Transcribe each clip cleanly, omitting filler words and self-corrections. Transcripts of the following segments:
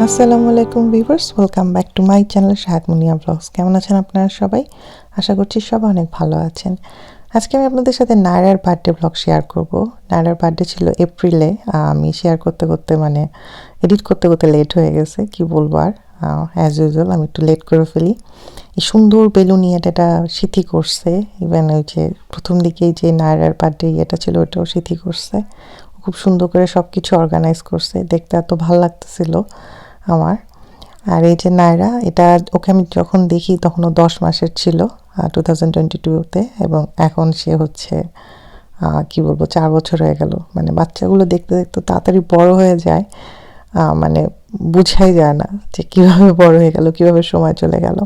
আসসালামু আলাইকুম viewers, welcome back to my channel Shahad Muniya blogs. কেমন আছেন আপনারা সবাই? আশা করছি সবাই অনেক ভালো আছেন। আজকে আমি আপনাদের সাথে নায়রার বার্থডে ব্লগ শেয়ার করব। নায়রার বার্থডে ছিল এপ্রিলে। আমি শেয়ার করতে করতে এডিট করতে করতে লেট হয়ে গেছে, কি বলবো আর। অ্যাজ ইউজুয়াল আমি একটু লেট করে ফেলি। এই সুন্দর বেলুন এটা স্মৃতি করছে। ইভেন ওই যে প্রথম দিকেই যে নায়রার বার্থডে ইয়েটা ছিল ওটাও স্মৃতি করছে। খুব সুন্দর করে সব কিছু অর্গানাইজ করছে, দেখতে এত ভালো লাগতেছিল আমার। আর এই যে নায়রা, এটা ওকে আমি যখন দেখি তখন ও 10 মাসের ছিল 2022-তে, এবং এখন সে হচ্ছে কি বলবো 4 বছর হয়ে গেল। মানে বাচ্চাগুলো দেখতে দেখতে তাড়াতাড়ি বড় হয়ে যায়, মানে বুঝাই যায় না যে কীভাবে বড় হয়ে গেল, কীভাবে সময় চলে গেল।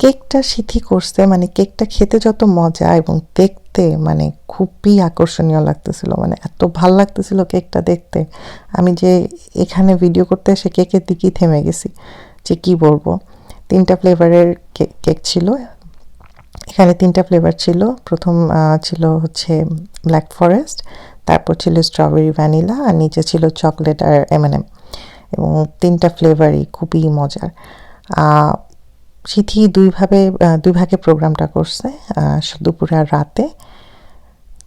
কেকটা স্মৃতি করছে, মানে কেকটা খেতে যত মজা এবং দেখতে মানে খুবই আকর্ষণীয় লাগতেছিল, মানে এত ভাল লাগতেছিল কেকটা দেখতে। আমি যে এখানে ভিডিও করতে এসে কেকের দিকেই থেমে গেছি, যে কি বলবো। 3টা ফ্লেভারের কেক ছিল এখানে, 3টা ফ্লেভার ছিল। প্রথম ছিল হচ্ছে ব্ল্যাক ফরেস্ট, তারপর ছিল স্ট্রবেরি ভ্যানিলা, আর নিচে ছিল চকলেট আর M&M, এবং 3টা ফ্লেভারই খুবই মজার। সিথি দুই ভাগে প্রোগ্রামটা করছে, দুপুরে আর রাতে।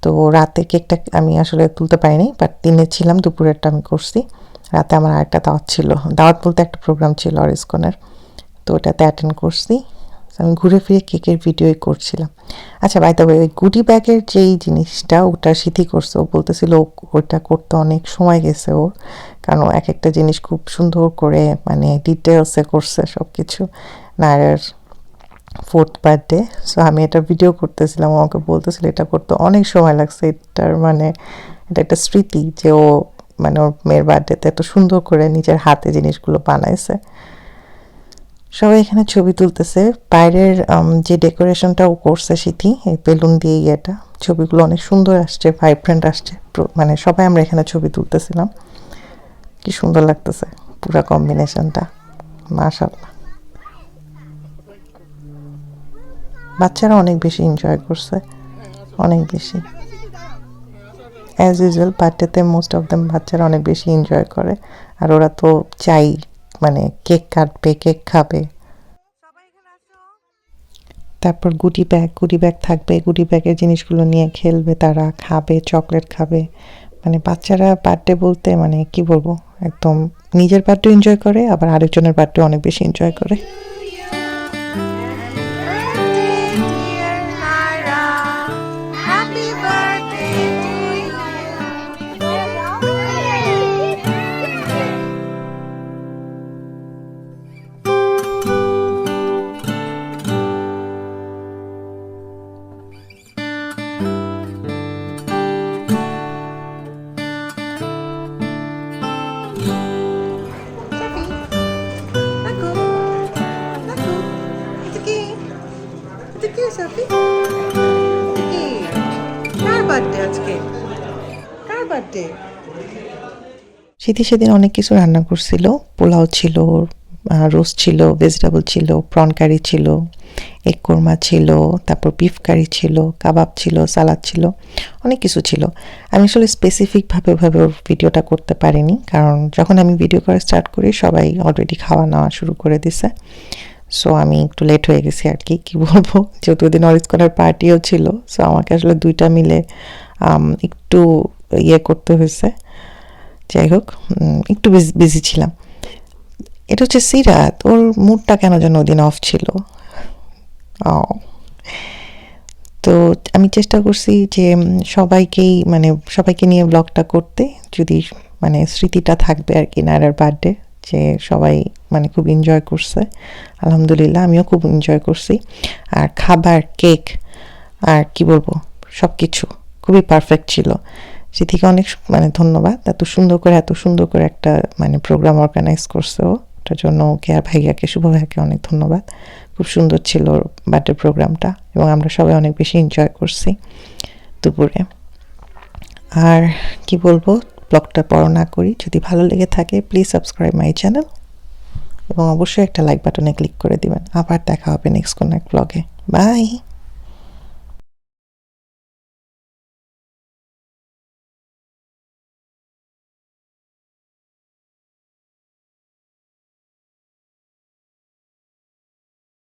তো রাতে কেকটা আমি আসলে তুলতে পারিনি, বাট দিনে ছিলাম, দুপুরেরটা আমি করছি। রাতে আমার আরেকটা দাওয়াত ছিল, দাওয়াত বলতে একটা প্রোগ্রাম ছিল অরিসকনের, তো ওটাতে অ্যাটেন্ড করছি। আমি ঘুরে ফিরে কেকের ভিডিওই করছিলাম। আচ্ছা, বাই দ্য ওয়ে, ওই গুডি ব্যাগের যেই জিনিসটা ওটা সিথি করছে। ও বলতেছিল ওটা করতে অনেক সময় গেছে ওর, কারণ এক একটা জিনিস খুব সুন্দর করে মানে ডিটেলসে করছে সব কিছু। নায়রার 4th বার্থডে, সো আমি এটা ভিডিও করতেছিলাম, আমাকে বলতেছিল এটা করতে অনেক সময় লাগছে। এটার মানে এটা একটা স্মৃতি যে ও মানে ওর মেয়ের বার্থডেতে এত সুন্দর করে নিজের হাতে জিনিসগুলো বানাইছে। সবাই এখানে ছবি তুলতেছে। বাইরের যে ডেকোরেশনটা ও করছে সিথি, এই বেলুন দিয়ে এটা, ছবিগুলো অনেক সুন্দর আসছে, ভাইব্রেন্ট আসছে। মানে সবাই আমরা এখানে ছবি তুলতেছিলাম, কি সুন্দর লাগতেছে পুরো কম্বিনেশনটা, মাশাআল্লাহ। বাচ্চারা অনেক বেশি এনজয় করছে, অনেক বেশি। অ্যাজ ইউজুয়াল বার্থডেতে মোস্ট অফ দেম বাচ্চারা অনেক বেশি এনজয় করে, আর ওরা তো চাই মানে কেক কাটবে, কেক খাবে। তারপর গুডি ব্যাগ থাকবে, গুডি ব্যাগের জিনিসগুলো নিয়ে খেলবে, তারা খাবে, চকলেট খাবে। মানে বাচ্চারা বার্থডে বলতে মানে কি বলবো, একদম নিজের বার্থডে এনজয় করে, আবার আরেকজনের বার্থডে অনেক বেশি এনজয় করে। সেদিন অনেক কিছু রান্না করছিল। পোলাও ছিল, রোস্ট ছিল, ভেজিটেবল ছিল, প্রন কারি ছিল, এগ কোরমা ছিল, তারপর বিফ কারি ছিল, কাবাব ছিল, সালাদ ছিল, অনেক কিছু ছিল। আমি আসলে স্পেসিফিকভাবে ওভাবে ওর ভিডিওটা করতে পারিনি, কারণ যখন আমি ভিডিও করা স্টার্ট করি সবাই অলরেডি খাওয়া নেওয়া শুরু করে দিছে। সো আমি একটু লেট হয়ে গেছি আর কি বলবো, যেহেতু ওদিন অরিসকনের পার্টিও ছিল। সো আমাকে আসলে দুইটা মিলে একটু করতে হয়েছে। যাই হোক, একটু বিজি ছিলাম। এটা হচ্ছে সিরাত, ওর মুডটা কেন যেন ওদিন অফ ছিল। তো আমি চেষ্টা করছি যে সবাইকে নিয়ে ব্লগটা করতে, যদি মানে স্মৃতিটা থাকবে আর কি নায়রার বার্থডে, যে সবাই মানে খুব এনজয় করছে। আলহামদুলিল্লাহ, আমিও খুব এনজয় করছি। আর খাবার, কেক, আর কি বলবো, সব কিছু খুবই পারফেক্ট ছিল। সেদিকে অনেক মানে ধন্যবাদ, এত সুন্দর করে একটা মানে প্রোগ্রাম অর্গানাইজ করছে ওটার জন্য ওকে আর ভাইয়াকে, শুভ ভাইয়াকে অনেক ধন্যবাদ। খুব সুন্দর ছিল বার্থডে প্রোগ্রামটা, এবং আমরা সবাই অনেক বেশি এনজয় করছি দুপুরে। আর কি বলবো, ব্লগটা বড় না করি, যদি ভালো লেগে থাকে প্লিজ সাবস্ক্রাইব মাই চ্যানেল, এবং অবশ্যই একটা লাইক বাটনে ক্লিক করে দিবেন। আবার দেখা হবে নেক্সট কোনো এক ব্লগে। বাই।